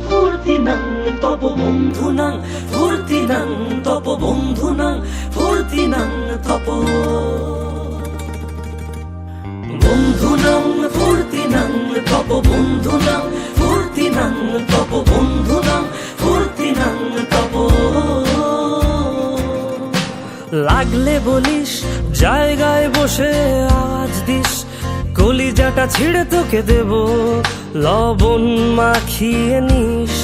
ফুর্তিনাং তব বন্ধুনাং ফুর্তিনাং তব বন্ধুনাং ফুর্তিনাং তব বন্ধুনাং ফুর্তিনাং তব বন্ধুনাং ফুর্তিনাং তব বন্ধুনাং ফুর্তিনাং তব। লাগলে বলিস জায়গায় বসে আওয়াজ দিস, কলিজাটা ছিঁড়ে তোকে দেব লবণ মাখিয়ে নিস।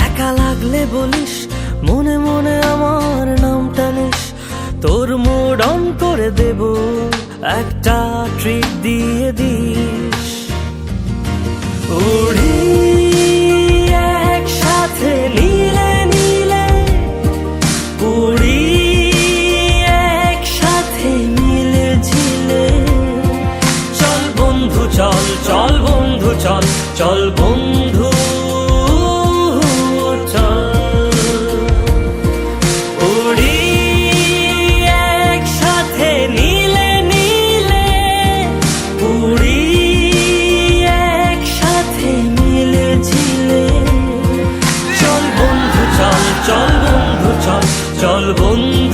একা লাগলে বলিস মনে মনে আমার নামটা নিস, তোর মুড অন করে দেব একটা ট্রিট দিয়ে দিস। উড়ি একসাথে নীলে নীলে, উড়ি একসাথে মিলে ঝিলে। চল বন্ধু চল, চল বন্ধু চল, চল বন্ধু চল। উড়ি একসাথে নীলে নীলে, উড়ি একসাথে মিলে ঝিলে। চল বন্ধু চল, চল বন্ধু চল, চল বন্ধু।